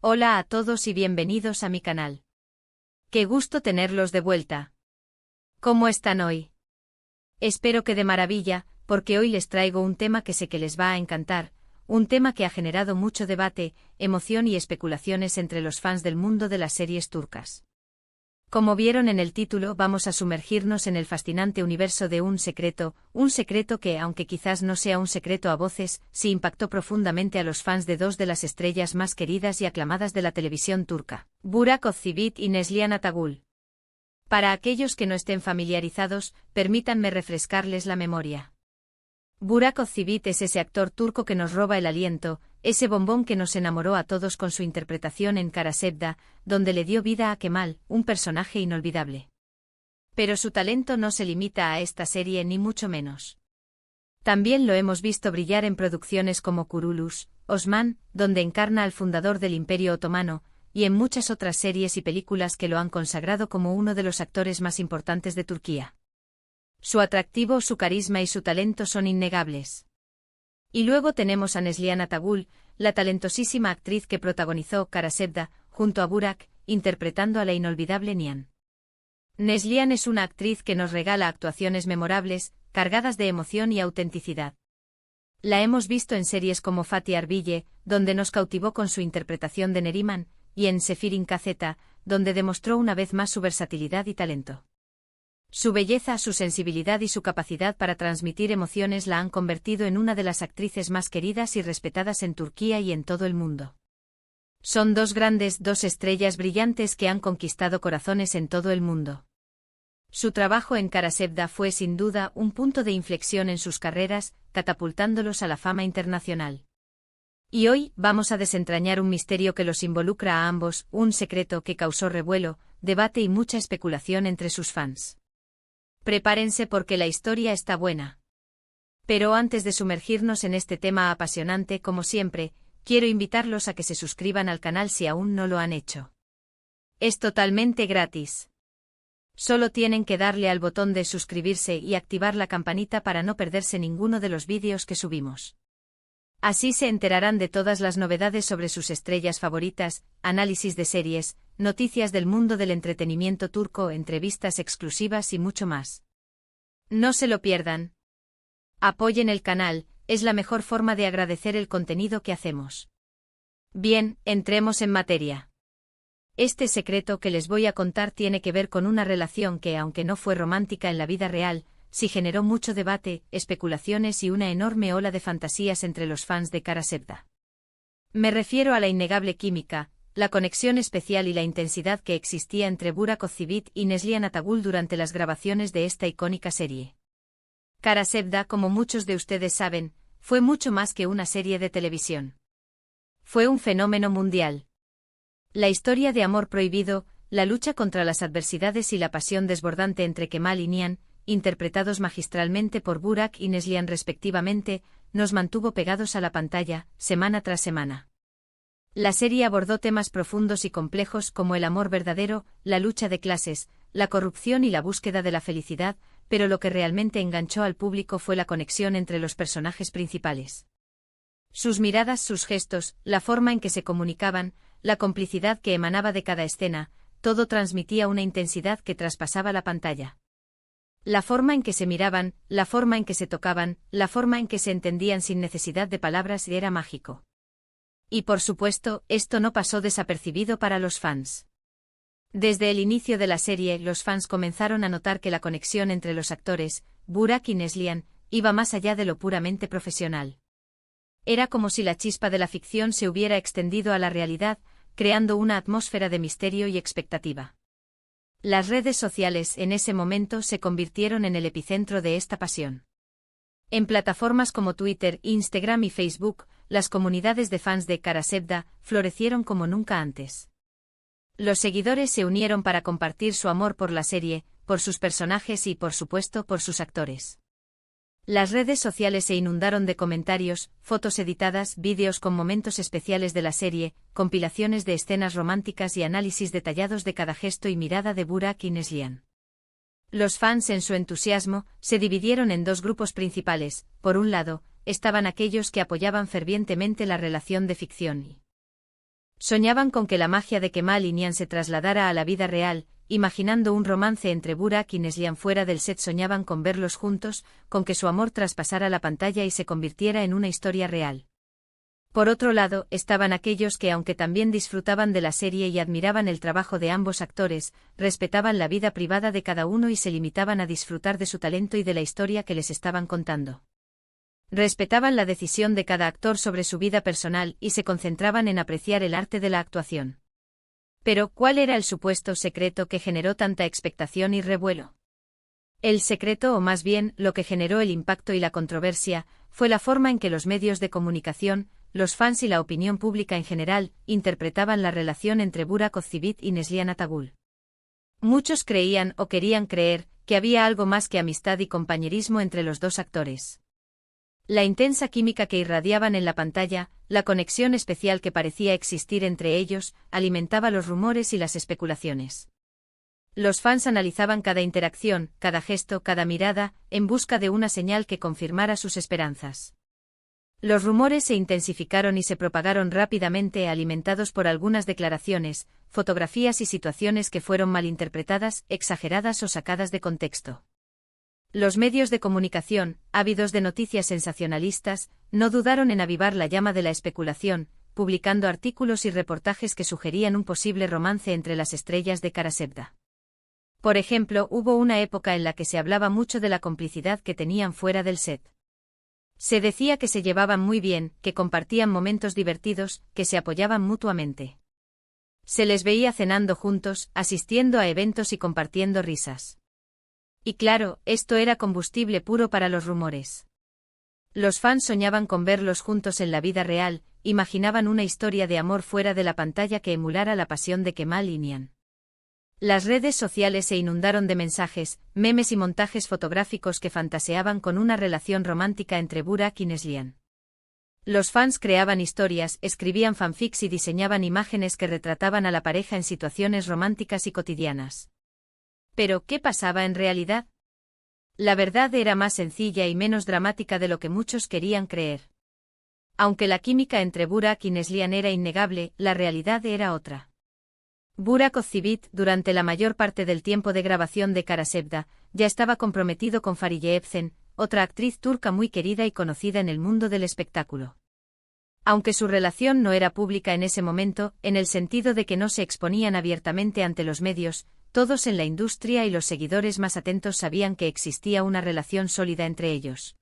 Hola a todos y bienvenidos a mi canal. Qué gusto tenerlos de vuelta. ¿Cómo están hoy? Espero que de maravilla, porque hoy les traigo un tema que sé que les va a encantar, un tema que ha generado mucho debate, emoción y especulaciones entre los fans del mundo de las series turcas. Como vieron en el título, vamos a sumergirnos en el fascinante universo de un secreto que, aunque quizás no sea un secreto a voces, sí impactó profundamente a los fans de dos de las estrellas más queridas y aclamadas de la televisión turca, Burak Özçivit y Neslihan Atagül. Para aquellos que no estén familiarizados, permítanme refrescarles la memoria. Burak Özçivit es ese actor turco que nos roba el aliento, ese bombón que nos enamoró a todos con su interpretación en Kara Sevda, donde le dio vida a Kemal, un personaje inolvidable. Pero su talento no se limita a esta serie ni mucho menos. También lo hemos visto brillar en producciones como Kuruluş, Osman, donde encarna al fundador del Imperio Otomano, y en muchas otras series y películas que lo han consagrado como uno de los actores más importantes de Turquía. Su atractivo, su carisma y su talento son innegables. Y luego tenemos a Neslihan Atagül, la talentosísima actriz que protagonizó Kara Sevda, junto a Burak, interpretando a la inolvidable Nihan. Neslihan es una actriz que nos regala actuaciones memorables, cargadas de emoción y autenticidad. La hemos visto en series como Fatih Arville, donde nos cautivó con su interpretación de Neriman, y en Sefirin Kazeta, donde demostró una vez más su versatilidad y talento. Su belleza, su sensibilidad y su capacidad para transmitir emociones la han convertido en una de las actrices más queridas y respetadas en Turquía y en todo el mundo. Son dos estrellas brillantes que han conquistado corazones en todo el mundo. Su trabajo en Kara Sevda fue sin duda un punto de inflexión en sus carreras, catapultándolos a la fama internacional. Y hoy vamos a desentrañar un misterio que los involucra a ambos, un secreto que causó revuelo, debate y mucha especulación entre sus fans. Prepárense porque la historia está buena. Pero antes de sumergirnos en este tema apasionante, como siempre, quiero invitarlos a que se suscriban al canal si aún no lo han hecho. Es totalmente gratis. Solo tienen que darle al botón de suscribirse y activar la campanita para no perderse ninguno de los vídeos que subimos. Así se enterarán de todas las novedades sobre sus estrellas favoritas, análisis de series, noticias del mundo del entretenimiento turco, entrevistas exclusivas y mucho más. No se lo pierdan. Apoyen el canal, es la mejor forma de agradecer el contenido que hacemos. Bien, entremos en materia. Este secreto que les voy a contar tiene que ver con una relación que, aunque no fue romántica en la vida real, sí generó mucho debate, especulaciones y una enorme ola de fantasías entre los fans de Kara Sevda. Me refiero a la innegable química, la conexión especial y la intensidad que existía entre Burak Özçivit y Neslihan Atagül durante las grabaciones de esta icónica serie. Kara Sevda, como muchos de ustedes saben, fue mucho más que una serie de televisión. Fue un fenómeno mundial. La historia de amor prohibido, la lucha contra las adversidades y la pasión desbordante entre Kemal y Nihan, interpretados magistralmente por Burak y Neslihan respectivamente, nos mantuvo pegados a la pantalla, semana tras semana. La serie abordó temas profundos y complejos como el amor verdadero, la lucha de clases, la corrupción y la búsqueda de la felicidad, pero lo que realmente enganchó al público fue la conexión entre los personajes principales. Sus miradas, sus gestos, la forma en que se comunicaban, la complicidad que emanaba de cada escena, todo transmitía una intensidad que traspasaba la pantalla. La forma en que se miraban, la forma en que se tocaban, la forma en que se entendían sin necesidad de palabras era mágico. Y por supuesto, esto no pasó desapercibido para los fans. Desde el inicio de la serie, los fans comenzaron a notar que la conexión entre los actores, Burak y Neslihan, iba más allá de lo puramente profesional. Era como si la chispa de la ficción se hubiera extendido a la realidad, creando una atmósfera de misterio y expectativa. Las redes sociales en ese momento se convirtieron en el epicentro de esta pasión. En plataformas como Twitter, Instagram y Facebook, las comunidades de fans de Kara Sevda florecieron como nunca antes. Los seguidores se unieron para compartir su amor por la serie, por sus personajes y, por supuesto, por sus actores. Las redes sociales se inundaron de comentarios, fotos editadas, vídeos con momentos especiales de la serie, compilaciones de escenas románticas y análisis detallados de cada gesto y mirada de Burak y Neslihan. Los fans, en su entusiasmo, se dividieron en dos grupos principales. Por un lado, estaban aquellos que apoyaban fervientemente la relación de ficción y Soñaban con que la magia de Kemal y Nian se trasladara a la vida real, imaginando un romance entre Burak y Neslihan fuera del set. Soñaban con verlos juntos, con que su amor traspasara la pantalla y se convirtiera en una historia real. Por otro lado, estaban aquellos que, aunque también disfrutaban de la serie y admiraban el trabajo de ambos actores, respetaban la vida privada de cada uno y se limitaban a disfrutar de su talento y de la historia que les estaban contando. Respetaban la decisión de cada actor sobre su vida personal y se concentraban en apreciar el arte de la actuación. Pero, ¿cuál era el supuesto secreto que generó tanta expectación y revuelo? El secreto, o más bien, lo que generó el impacto y la controversia, fue la forma en que los medios de comunicación, los fans y la opinión pública en general, interpretaban la relación entre Burak Özçivit y Neslihan Atagül. Muchos creían o querían creer que había algo más que amistad y compañerismo entre los dos actores. La intensa química que irradiaban en la pantalla, la conexión especial que parecía existir entre ellos, alimentaba los rumores y las especulaciones. Los fans analizaban cada interacción, cada gesto, cada mirada, en busca de una señal que confirmara sus esperanzas. Los rumores se intensificaron y se propagaron rápidamente, alimentados por algunas declaraciones, fotografías y situaciones que fueron malinterpretadas, exageradas o sacadas de contexto. Los medios de comunicación, ávidos de noticias sensacionalistas, no dudaron en avivar la llama de la especulación, publicando artículos y reportajes que sugerían un posible romance entre las estrellas de Karasevda. Por ejemplo, hubo una época en la que se hablaba mucho de la complicidad que tenían fuera del set. Se decía que se llevaban muy bien, que compartían momentos divertidos, que se apoyaban mutuamente. Se les veía cenando juntos, asistiendo a eventos y compartiendo risas. Y claro, esto era combustible puro para los rumores. Los fans soñaban con verlos juntos en la vida real, imaginaban una historia de amor fuera de la pantalla que emulara la pasión de Kemal y Nihan. Las redes sociales se inundaron de mensajes, memes y montajes fotográficos que fantaseaban con una relación romántica entre Burak y Neslihan. Los fans creaban historias, escribían fanfics y diseñaban imágenes que retrataban a la pareja en situaciones románticas y cotidianas. Pero, ¿qué pasaba en realidad? La verdad era más sencilla y menos dramática de lo que muchos querían creer. Aunque la química entre Burak y Neslihan era innegable, la realidad era otra. Burak Özçivit, durante la mayor parte del tiempo de grabación de Karasevda, ya estaba comprometido con Fariye Evcen, otra actriz turca muy querida y conocida en el mundo del espectáculo. Aunque su relación no era pública en ese momento, en el sentido de que no se exponían abiertamente ante los medios, todos en la industria y los seguidores más atentos sabían que existía una relación sólida entre ellos.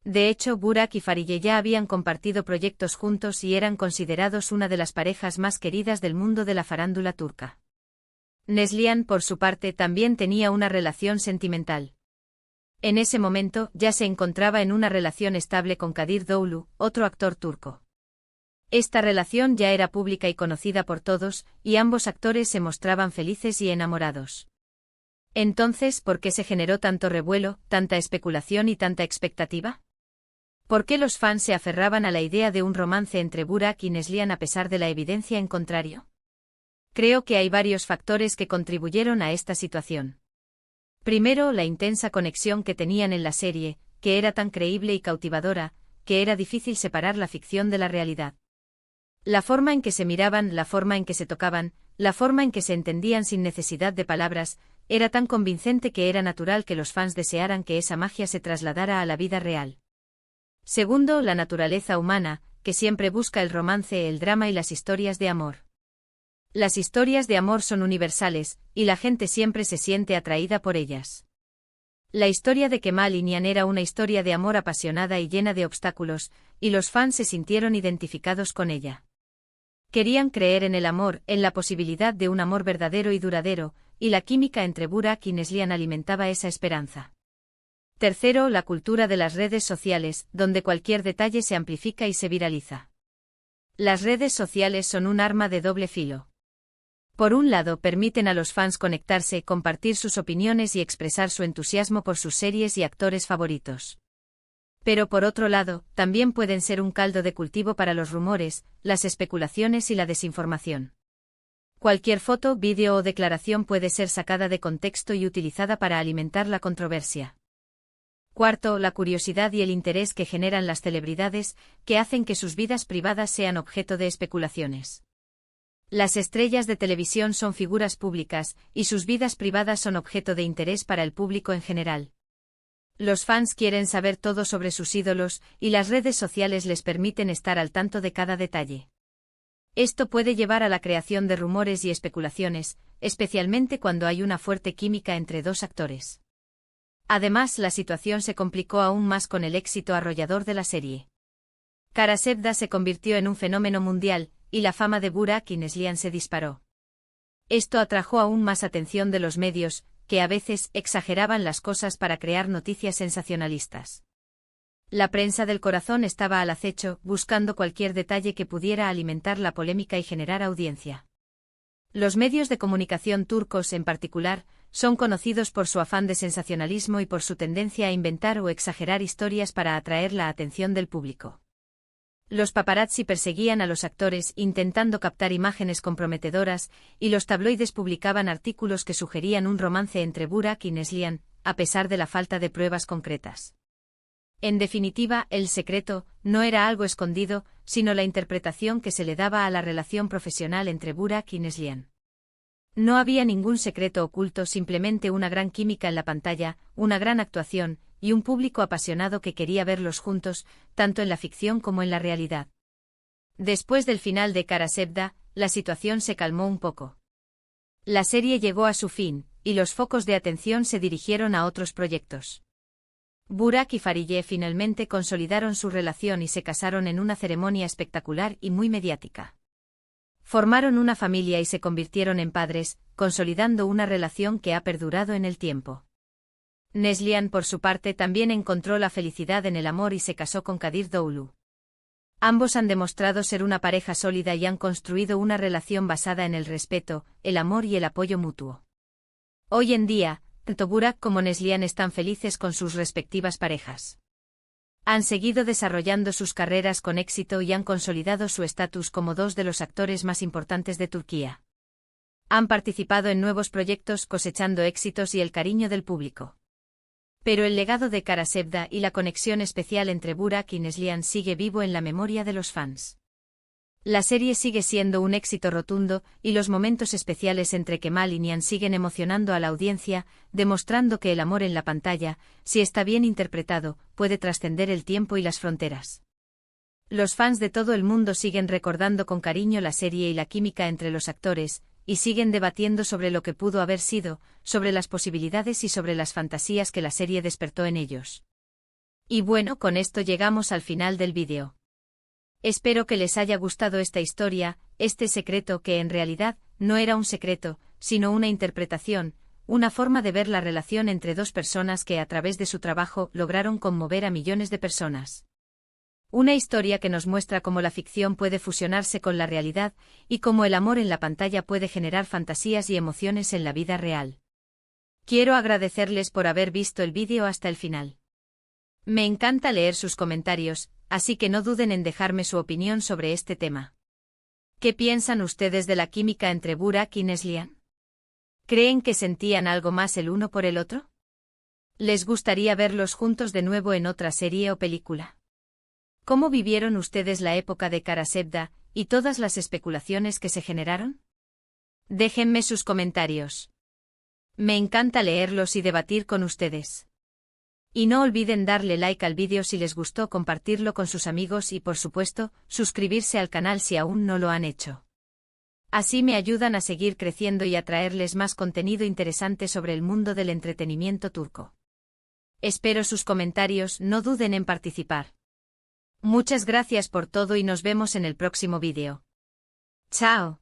De hecho, Burak y Fariye ya habían compartido proyectos juntos y eran considerados una de las parejas más queridas del mundo de la farándula turca. Neslihan, por su parte, también tenía una relación sentimental. En ese momento, ya se encontraba en una relación estable con Kadir Doğulu, otro actor turco. Esta relación ya era pública y conocida por todos, y ambos actores se mostraban felices y enamorados. Entonces, ¿por qué se generó tanto revuelo, tanta especulación y tanta expectativa? ¿Por qué los fans se aferraban a la idea de un romance entre Burak y Neslihan a pesar de la evidencia en contrario? Creo que hay varios factores que contribuyeron a esta situación. Primero, la intensa conexión que tenían en la serie, que era tan creíble y cautivadora, que era difícil separar la ficción de la realidad. La forma en que se miraban, la forma en que se tocaban, la forma en que se entendían sin necesidad de palabras, era tan convincente que era natural que los fans desearan que esa magia se trasladara a la vida real. Segundo, la naturaleza humana, que siempre busca el romance, el drama y las historias de amor. Las historias de amor son universales, y la gente siempre se siente atraída por ellas. La historia de Kemal y Nihan era una historia de amor apasionada y llena de obstáculos, y los fans se sintieron identificados con ella. Querían creer en el amor, en la posibilidad de un amor verdadero y duradero, y la química entre Burak y Neslihan alimentaba esa esperanza. Tercero, la cultura de las redes sociales, donde cualquier detalle se amplifica y se viraliza. Las redes sociales son un arma de doble filo. Por un lado, permiten a los fans conectarse, compartir sus opiniones y expresar su entusiasmo por sus series y actores favoritos. Pero por otro lado, también pueden ser un caldo de cultivo para los rumores, las especulaciones y la desinformación. Cualquier foto, vídeo o declaración puede ser sacada de contexto y utilizada para alimentar la controversia. Cuarto, la curiosidad y el interés que generan las celebridades, que hacen que sus vidas privadas sean objeto de especulaciones. Las estrellas de televisión son figuras públicas, y sus vidas privadas son objeto de interés para el público en general. Los fans quieren saber todo sobre sus ídolos, y las redes sociales les permiten estar al tanto de cada detalle. Esto puede llevar a la creación de rumores y especulaciones, especialmente cuando hay una fuerte química entre dos actores. Además, la situación se complicó aún más con el éxito arrollador de la serie. Kara Sevda se convirtió en un fenómeno mundial, y la fama de Burak Yılmaz se disparó. Esto atrajo aún más atención de los medios, que a veces exageraban las cosas para crear noticias sensacionalistas. La prensa del corazón estaba al acecho, buscando cualquier detalle que pudiera alimentar la polémica y generar audiencia. Los medios de comunicación turcos, en particular, son conocidos por su afán de sensacionalismo y por su tendencia a inventar o exagerar historias para atraer la atención del público. Los paparazzi perseguían a los actores intentando captar imágenes comprometedoras, y los tabloides publicaban artículos que sugerían un romance entre Burak y Neslihan, a pesar de la falta de pruebas concretas. En definitiva, el secreto no era algo escondido, sino la interpretación que se le daba a la relación profesional entre Burak y Neslihan. No había ningún secreto oculto, simplemente una gran química en la pantalla, una gran actuación, y un público apasionado que quería verlos juntos, tanto en la ficción como en la realidad. Después del final de Kara Sevda, la situación se calmó un poco. La serie llegó a su fin, y los focos de atención se dirigieron a otros proyectos. Burak y Fariye finalmente consolidaron su relación y se casaron en una ceremonia espectacular y muy mediática. Formaron una familia y se convirtieron en padres, consolidando una relación que ha perdurado en el tiempo. Neslihan, por su parte, también encontró la felicidad en el amor y se casó con Kadir Doğulu. Ambos han demostrado ser una pareja sólida y han construido una relación basada en el respeto, el amor y el apoyo mutuo. Hoy en día, tanto Burak como Neslihan están felices con sus respectivas parejas. Han seguido desarrollando sus carreras con éxito y han consolidado su estatus como dos de los actores más importantes de Turquía. Han participado en nuevos proyectos cosechando éxitos y el cariño del público. Pero el legado de Kara Sevda y la conexión especial entre Burak y Neslihan sigue vivo en la memoria de los fans. La serie sigue siendo un éxito rotundo, y los momentos especiales entre Kemal y Nihan siguen emocionando a la audiencia, demostrando que el amor en la pantalla, si está bien interpretado, puede trascender el tiempo y las fronteras. Los fans de todo el mundo siguen recordando con cariño la serie y la química entre los actores, y siguen debatiendo sobre lo que pudo haber sido, sobre las posibilidades y sobre las fantasías que la serie despertó en ellos. Y bueno, con esto llegamos al final del vídeo. Espero que les haya gustado esta historia, este secreto que en realidad no era un secreto, sino una interpretación, una forma de ver la relación entre dos personas que a través de su trabajo lograron conmover a millones de personas. Una historia que nos muestra cómo la ficción puede fusionarse con la realidad, y cómo el amor en la pantalla puede generar fantasías y emociones en la vida real. Quiero agradecerles por haber visto el vídeo hasta el final. Me encanta leer sus comentarios, así que no duden en dejarme su opinión sobre este tema. ¿Qué piensan ustedes de la química entre Burak y Neslihan? ¿Creen que sentían algo más el uno por el otro? ¿Les gustaría verlos juntos de nuevo en otra serie o película? ¿Cómo vivieron ustedes la época de Kara Sevda y todas las especulaciones que se generaron? Déjenme sus comentarios. Me encanta leerlos y debatir con ustedes. Y no olviden darle like al vídeo si les gustó, compartirlo con sus amigos y, por supuesto, suscribirse al canal si aún no lo han hecho. Así me ayudan a seguir creciendo y a traerles más contenido interesante sobre el mundo del entretenimiento turco. Espero sus comentarios, no duden en participar. Muchas gracias por todo y nos vemos en el próximo vídeo. ¡Chao!